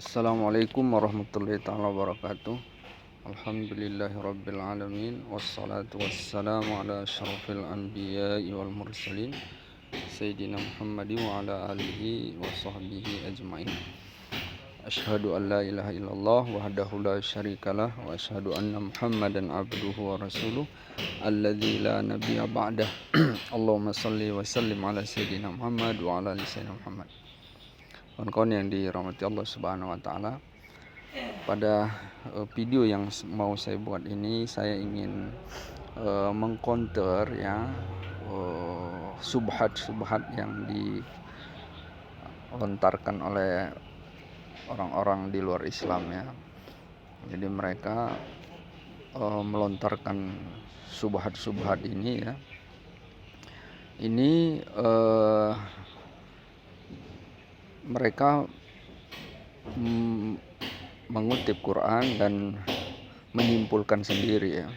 Assalamualaikum warahmatullahi taala wabarakatuh. Alhamdulillahirabbil alamin wassalatu wassalamu ala asyrafil anbiya'i wal mursalin sayyidina Muhammadin wa ala alihi wa sahbihi ajmain. Asyhadu an la ilaha illallah wahdahu la syarikalah wa asyhadu anna Muhammadan abduhu wa rasuluh alladzi la nabiyya ba'dah. Allahumma shalli wa sallim ala sayyidina Muhammad wa ala ali sayyidina Muhammad. Kawan-kawan yang dirahmati Allah Subhanahu wa taala, pada video yang mau saya buat ini saya ingin mengcounter ya subhat-subhat yang dilontarkan oleh orang-orang di luar Islam ya. Jadi mereka melontarkan subhat-subhat ini ya. Ini mereka mengutip Quran dan menyimpulkan sendiri ya,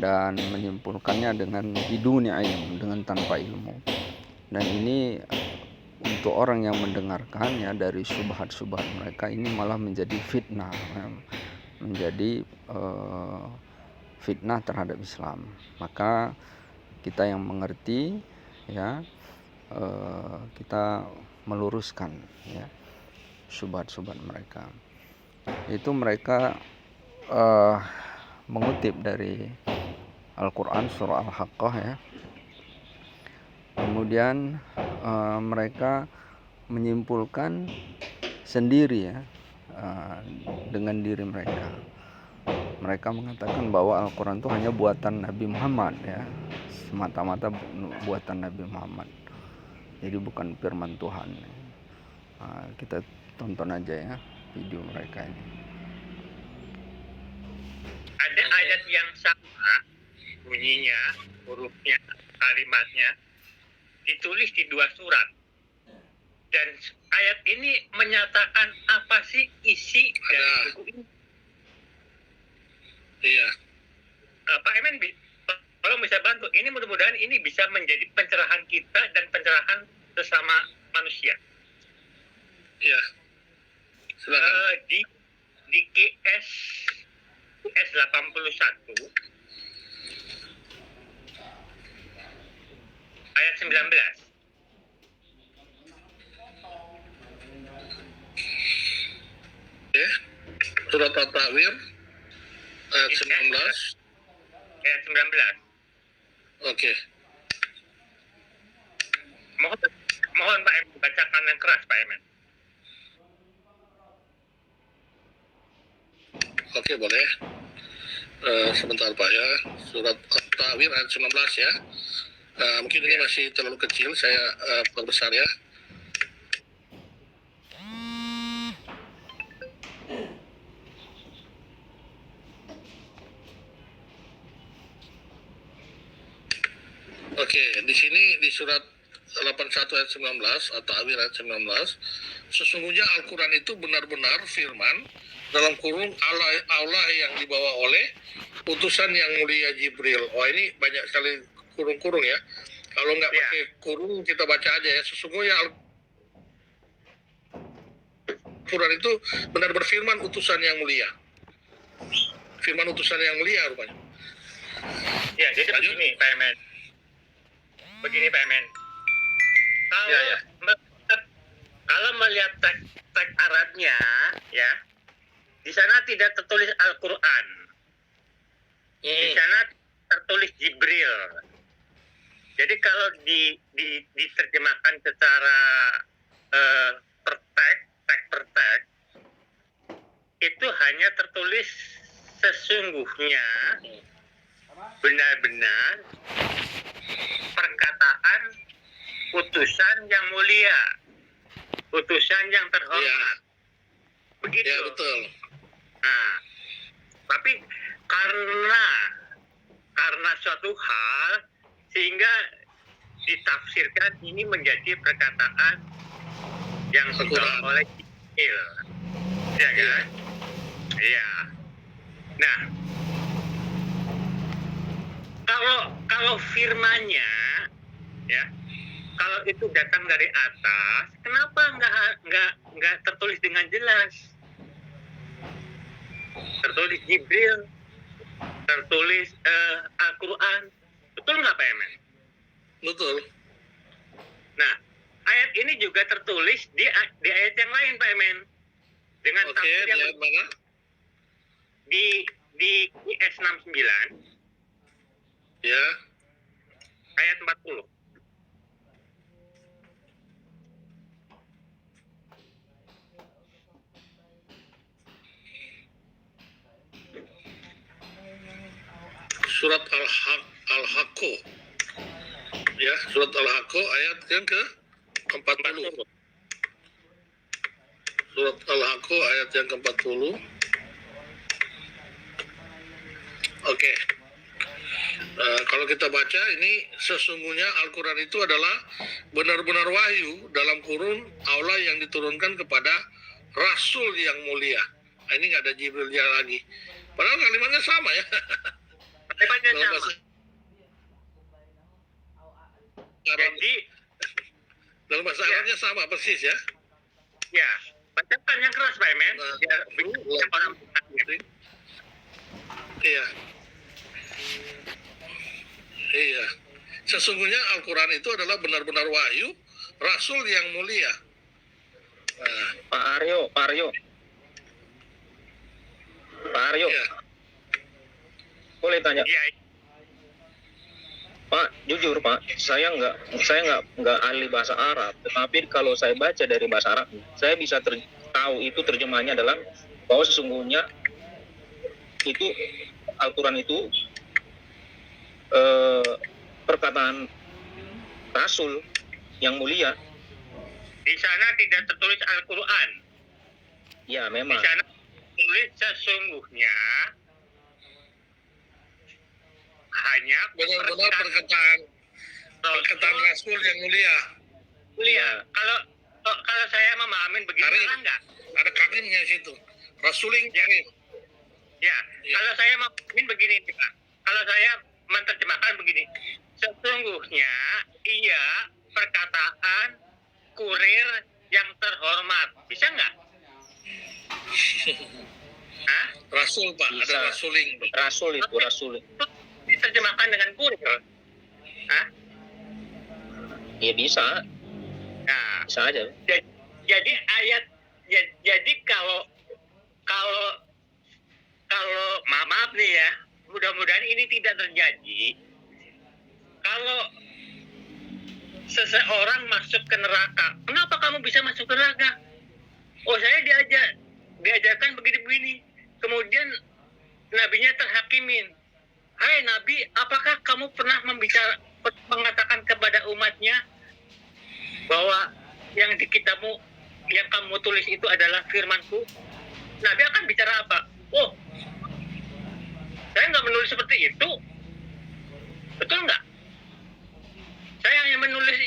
dan menyimpulkannya dengan biduni ilm, dengan tanpa ilmu. Dan ini untuk orang yang mendengarkannya dari subhat-subhat mereka ini malah menjadi fitnah, menjadi fitnah terhadap Islam. Maka kita yang mengerti ya, kita meluruskan ya subhat-subhat mereka. Itu mereka mengutip dari Al-Quran surah Al-Haqqah ya. Kemudian mereka menyimpulkan sendiri ya, dengan diri mereka. Mereka mengatakan bahwa Al-Quran itu hanya buatan Nabi Muhammad ya, semata-mata buatan Nabi Muhammad. Jadi bukan firman Tuhan. Kita tonton aja ya video mereka ini. Ada ayat yang sama bunyinya, hurufnya, kalimatnya ditulis di dua surat. Dan ayat ini menyatakan apa sih isi dari buku ini? Iya. Pak Emen, kalau bisa bantu, ini mudah-mudahan ini bisa menjadi pencerahan kita dan pencerahan sesama manusia. Iya. Di QS 81 ayat 19. Surat At-Takwir ayat 19. Ayat 19. Oke. Mohon Pak Emen bacakan yang keras Pak Emen. Oke, boleh. Sebentar Pak ya. Surat At-Takwir ayat 19 ya. Mungkin ini masih terlalu kecil, saya perbesar ya. Oke, di sini di surat 81 ayat 19 atau At-Takwir ayat 19, sesungguhnya Al-Quran itu benar-benar firman dalam kurung Allah yang dibawa oleh utusan yang mulia Jibril. Oh, ini banyak sekali kurung-kurung ya. Kalau nggak pakai kurung kita baca aja ya. Sesungguhnya Al-Quran itu benar berfirman utusan yang mulia. Firman utusan yang mulia rupanya. Ya, jadi begini Pak Emen. Begini Pak Emen. Kalau melihat teks Arabnya ya, di sana tidak tertulis Al-Quran. Di sana tertulis Jibril. Jadi kalau diterjemahkan secara teks per teks, itu hanya tertulis sesungguhnya benar-benar perkataan utusan yang mulia, utusan yang terhormat. Begitu. Ya, betul. Nah, tapi karena suatu hal sehingga ditafsirkan ini menjadi perkataan yang dibawa oleh Jibril. Ya kan? Iya. Nah, kalau firmannya ya, kalau itu datang dari atas, kenapa nggak tertulis dengan jelas? Tertulis Jibril, tertulis Al-Quran, betul nggak Pak Emen? Betul. Nah, ayat ini juga tertulis di ayat yang lain Pak Emen, dengan Oke, tafsir yang ayat mana? di IS 69 Ya. ayat 40. Surat Al-Haqqo. Ya, surat Al-Haqqo ayat yang ke-40. Surat Al-Haqqo ayat yang ke-40. Oke. Kalau kita baca ini, sesungguhnya Al-Quran itu adalah benar-benar wahyu dalam kurun Allah yang diturunkan kepada Rasul yang mulia. Ini nggak ada Jibrilnya lagi. Padahal kalimatnya sama ya. Kalimatnya Dalam sama. bahasa Arab, Jadi, dalam bahasa ya. Arabnya sama persis ya. ya, bacakan yang keras Pak Emen, Nah, biar bingung orang bacanya. Iya. Iya. Sesungguhnya Al-Quran itu adalah benar-benar wahyu Rasul yang mulia. Nah, Pak Aryo. iya. Boleh tanya, Ya, Pak? Jujur Pak, saya nggak ahli bahasa Arab, tetapi kalau saya baca dari bahasa Arab, saya bisa tahu itu terjemahannya adalah bahwa sesungguhnya itu Al-Quran itu perkataan Rasul yang mulia. di sana tidak tertulis Al-Quran. Ya Di memang. sana tertulis sesungguhnya hanya Benar-benar perkataan Rasul yang mulia. mulia. Kalau saya memahamin begini, Karim. salah nggak? Ada karimnya di situ. Rasuling karim. Ya, Ya. kalau saya memahamin begini, Pak. Kalau saya menerjemahkan begini, sesungguhnya ia perkataan kurir yang terhormat. Bisa nggak? Hah? Rasul Pak, Bisa. ada rasuling. Rasul itu Rasul. Itu diterjemahkan dengan kurir. Hah? Ya bisa aja. Jadi ayat jadi kalau maaf nih ya, mudah-mudahan ini tidak terjadi. Kalau seseorang masuk ke neraka, kenapa kamu bisa masuk ke neraka? Oh, saya diajarkan begini-begini. Kemudian nabinya terhakimin. Hai Nabi, apakah kamu pernah mengatakan kepada umatnya bahwa yang di kitabmu, yang kamu tulis itu adalah firmanku? Nabi akan bicara apa? Oh, saya nggak menulis seperti itu. Betul nggak? Saya hanya menulis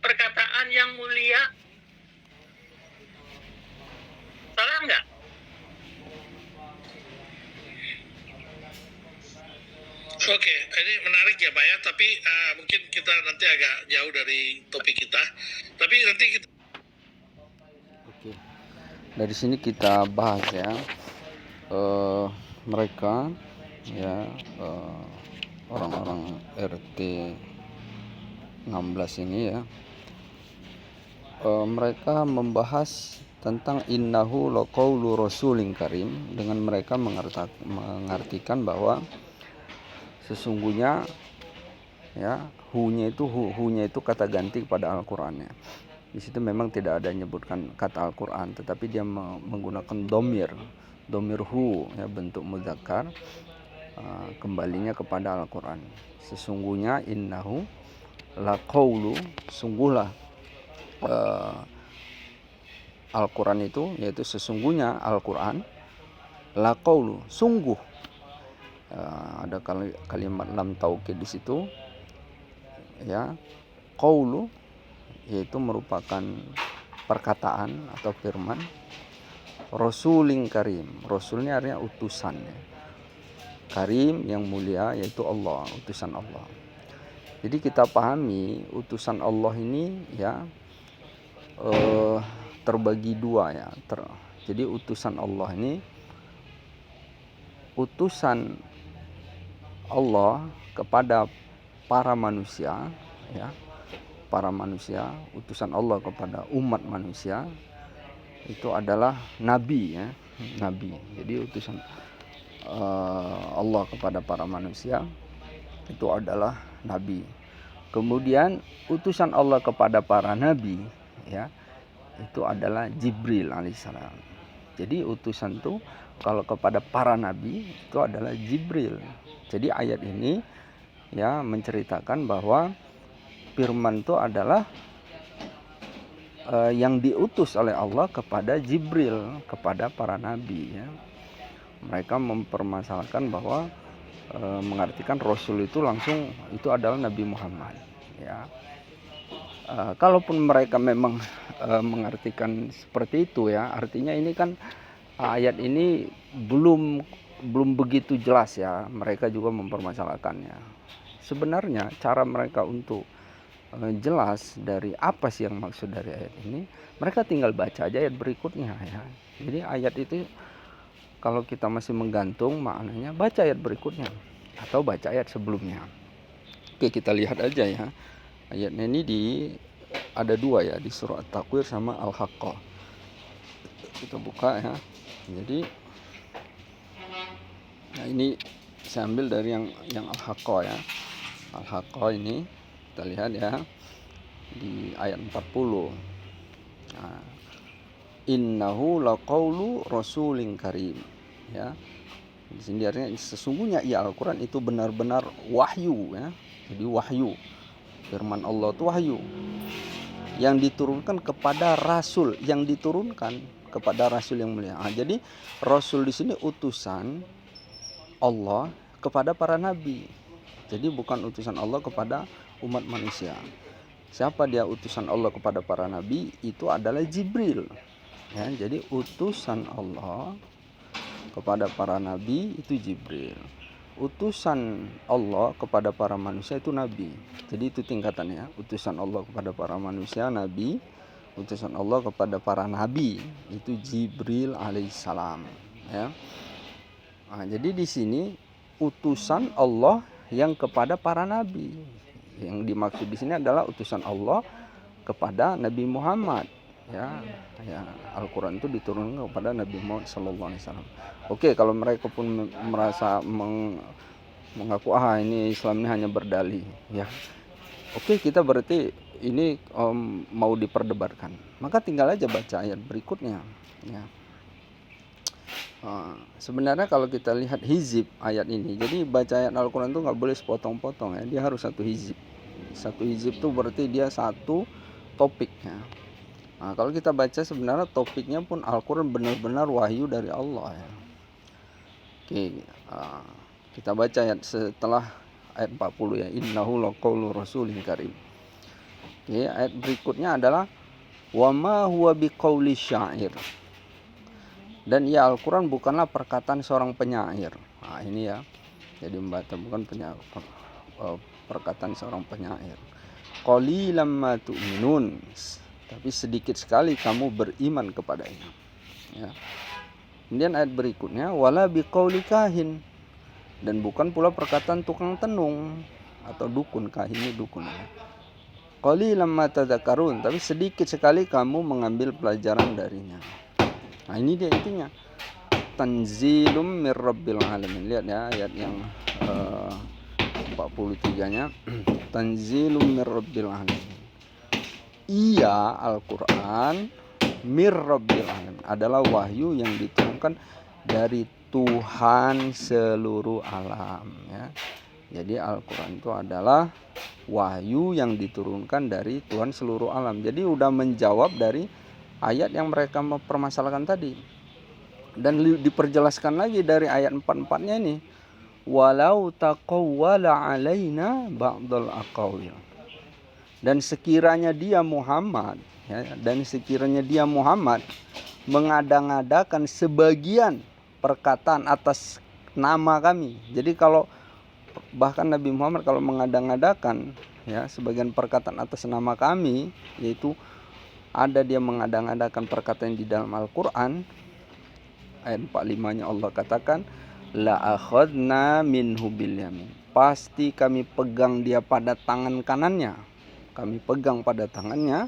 perkataan yang mulia. Salah nggak? Oke, ini menarik ya Pak ya, tapi mungkin kita nanti agak jauh dari topik kita. Tapi nanti kita Oke. Dari sini kita bahas ya, mereka ya, orang-orang RT 16 ini ya, mereka membahas tentang innahu laqaulu rasulin karim, dengan mereka mengartikan bahwa sesungguhnya ya, hu-nya itu kata ganti kepada Al-Qur'an ya. Di situ memang tidak ada menyebutkan kata Al-Qur'an, tetapi dia menggunakan domir hu ya, bentuk muzakkar, kembalinya kepada Al-Qur'an. Sesungguhnya innahu laqaulu, sungguhlah Al-Quran itu, yaitu sesungguhnya Al-Quran, laqaulu, sungguh, ada kalimat lam taukid di situ ya. Qaulu yaitu merupakan perkataan atau firman rasulin karim. Rasulnya artinya utusan ya. Karim yang mulia, yaitu Allah, utusan Allah. Jadi kita pahami utusan Allah ini ya terbagi dua ya. Jadi utusan Allah ini utusan Allah kepada para manusia ya. Para manusia, utusan Allah kepada umat manusia itu adalah nabi ya, nabi. Jadi utusan Allah kepada para manusia itu adalah nabi. Kemudian utusan Allah kepada para nabi ya itu adalah Jibril alaihissalam. Jadi utusan itu kalau kepada para nabi itu adalah Jibril. Jadi ayat ini ya menceritakan bahwa firman itu adalah yang diutus oleh Allah kepada Jibril, kepada para nabi ya. Mereka mempermasalahkan bahwa mengartikan Rasul itu langsung itu adalah Nabi Muhammad ya. Kalaupun mereka memang mengartikan seperti itu ya, artinya ini kan ayat ini belum begitu jelas ya. Mereka juga mempermasalahkannya. Sebenarnya cara mereka untuk jelas dari apa sih yang maksud dari ayat ini, mereka tinggal baca aja ayat berikutnya ya. Jadi ayat itu kalau kita masih menggantung maknanya, baca ayat berikutnya atau baca ayat sebelumnya. Oke, kita lihat aja ya. Ayatnya ini ada dua ya, di surah At-Takwir sama Al-Haqqah. Kita buka ya. Jadi nah ini saya ambil dari yang Al-Haqqah ya. Al-Haqqah ini kita lihat ya di ayat 40. Nah, innahu laqaulu rasulin karim ya. Di sini artinya sesungguhnya ya Al-Qur'an itu benar-benar wahyu ya. Jadi wahyu. Firman Allah itu wahyu yang diturunkan kepada rasul, yang diturunkan kepada rasul yang mulia. Nah, jadi rasul di sini utusan Allah kepada para nabi. Jadi bukan utusan Allah kepada umat manusia. Siapa dia utusan Allah kepada para nabi? Itu adalah Jibril. Ya, jadi utusan Allah kepada para nabi itu Jibril. Utusan Allah kepada para manusia itu nabi. Jadi itu tingkatannya. Utusan Allah kepada para manusia nabi. Utusan Allah kepada para nabi itu Jibril alaihissalam. Ya. Nah, jadi di sini utusan Allah yang kepada para nabi. Yang dimaksud di sini adalah utusan Allah kepada Nabi Muhammad. Ya, Al-Quran itu diturunkan kepada Nabi Muhammad SAW. Oke, kalau mereka pun merasa mengaku ini Islam ini hanya berdalih, ya. Oke, kita berarti ini mau diperdebatkan. Maka tinggal aja baca ayat berikutnya. Ya. Sebenarnya kalau kita lihat hizib ayat ini, jadi baca ayat Al-Quran itu nggak boleh sepotong-potong ya. Dia harus satu hizib. Satu hizib itu berarti dia satu topik ya. Nah, kalau kita baca sebenarnya topiknya pun Al-Quran benar-benar wahyu dari Allah ya. Oke, kita baca ayat setelah ayat 40 ya. Innahu laqaulu rasulin karim. Oke, ayat berikutnya adalah wa ma huwa biqauli syair. Dan ya Al-Quran bukanlah perkataan seorang penyair. Nah, ini ya. Jadi membaca bukan perkataan seorang penyair. Qalilan ma tu'minun. Tapi sedikit sekali kamu beriman kepadanya. Ya. Kemudian ayat berikutnya wala biqauli kahin, dan bukan pula perkataan tukang tenung atau dukun. Kahin ini dukun ya. Qalilan ma tadzakarun, tapi sedikit sekali kamu mengambil pelajaran darinya. Nah, ini dia intinya. Tanzilum mir rabbil alamin. Lihat ya ayat yang 43-nya. Tanzilum mir rabbil alamin. Iya, Al-Quran mir rabbil alamin adalah wahyu yang diturunkan dari Tuhan seluruh alam ya. Jadi Al-Quran itu adalah wahyu yang diturunkan dari Tuhan seluruh alam. Jadi udah menjawab dari ayat yang mereka mempermasalahkan tadi. Dan diperjelaskan lagi dari ayat 44-nya ini. Walau taqawwala alaina ba'dal aqawil. Dan sekiranya dia Muhammad ya, mengada-ngadakan sebagian perkataan atas nama kami. Jadi kalau bahkan Nabi Muhammad kalau mengada-ngadakan ya, sebagian perkataan atas nama kami, yaitu ada dia mengada-ngadakan perkataan di dalam Al-Quran. Ayat 45-nya Allah katakan, la akhadna minhu bil yamin, pasti kami pegang dia pada tangan kanannya, kami pegang pada tangannya.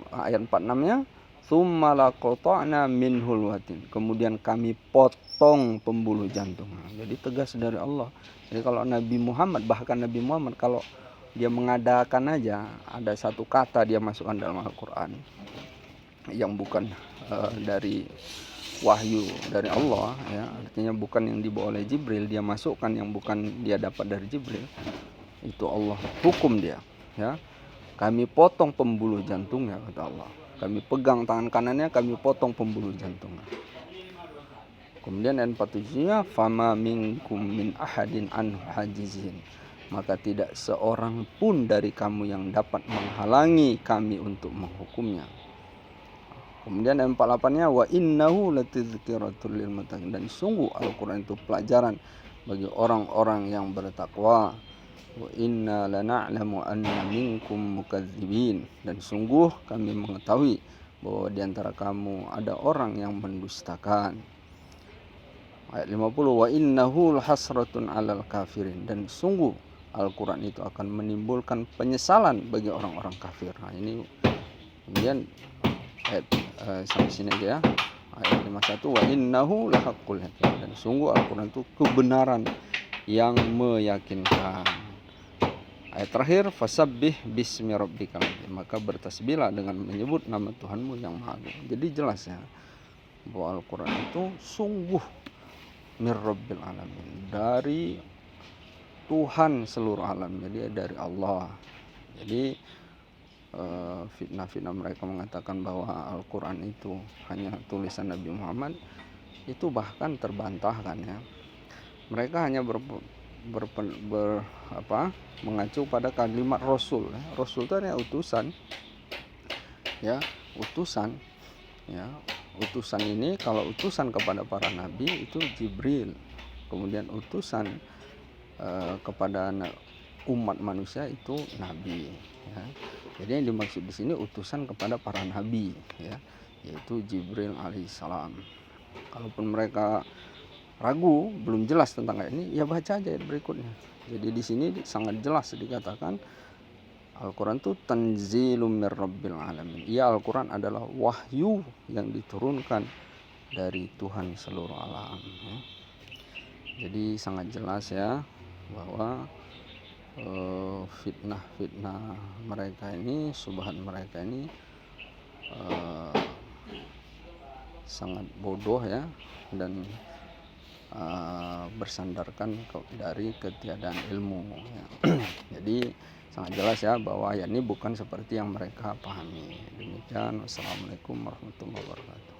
Ayat 46-nya, tsumma laqata'na minhul watin, kemudian kami potong pembuluh jantung. Jadi tegas dari Allah. Jadi kalau Nabi Muhammad, bahkan Nabi Muhammad kalau dia mengadakan aja, ada satu kata dia masukkan dalam Al-Quran yang bukan dari wahyu dari Allah, ya, artinya bukan yang dibawa oleh Jibril, dia masukkan yang bukan dia dapat dari Jibril, itu Allah hukum dia, ya. Kami potong pembuluh jantungnya, kata Allah. Kami pegang tangan kanannya, kami potong pembuluh jantungnya. Kemudian ayat 47-nya, fama minkum min ahadin anhu hajizin, maka tidak seorang pun dari kamu yang dapat menghalangi kami untuk menghukumnya. Kemudian ayat 48-nya, wa innahu latizkiratul lil muttaqin, dan sungguh Al-Quran itu pelajaran bagi orang-orang yang bertakwa. Wa inna lana'lamu anna minkum mukadzibin, dan sungguh kami mengetahui bahwa di antara kamu ada orang yang mendustakan. Ayat 50, wa innahu lahasratun 'alal kafirin, dan sungguh Al-Quran itu akan menimbulkan penyesalan bagi orang-orang kafir. Nah, ini kemudian ayat sampai sini aja ya. Ayat 51, wa innahu lahaqqul yaqin, dan sungguh Al-Quran itu kebenaran yang meyakinkan. Ayat terakhir, fasabbih bismi rabbikal adzim, maka bertasbihlah dengan menyebut nama Tuhanmu yang maha agung. Jadi jelas ya bahwa Al-Quran itu sungguh mir rabbil alamin, dari Tuhan seluruh alam, jadi dari Allah. Jadi fitnah-fitnah mereka mengatakan bahwa Al-Quran itu hanya tulisan Nabi Muhammad, itu bahkan terbantahkan ya. Mereka hanya mengacu pada kalimat Rasul. Rasul itu hanya utusan, ya, utusan, ya. Utusan ini, kalau utusan kepada para nabi itu Jibril, kemudian utusan kepada umat manusia itu nabi, ya. Jadi yang dimaksud di sini utusan kepada para nabi, ya, yaitu Jibril alaihissalam. Kalaupun mereka ragu, belum jelas tentang ayat ini, ya baca aja ayat berikutnya. Jadi di sini sangat jelas dikatakan Al-Quran itu tanzilum mir rabbil alamin. Ya, Al-Quran adalah wahyu yang diturunkan dari Tuhan seluruh alam, ya. Jadi sangat jelas ya bahwa fitnah mereka ini, subhat mereka ini sangat bodoh ya, dan bersandarkan dari ketiadaan ilmu ya. Jadi sangat jelas ya bahwa ayat ini bukan seperti yang mereka pahami. Demikian, wassalamualaikum warahmatullahi wabarakatuh.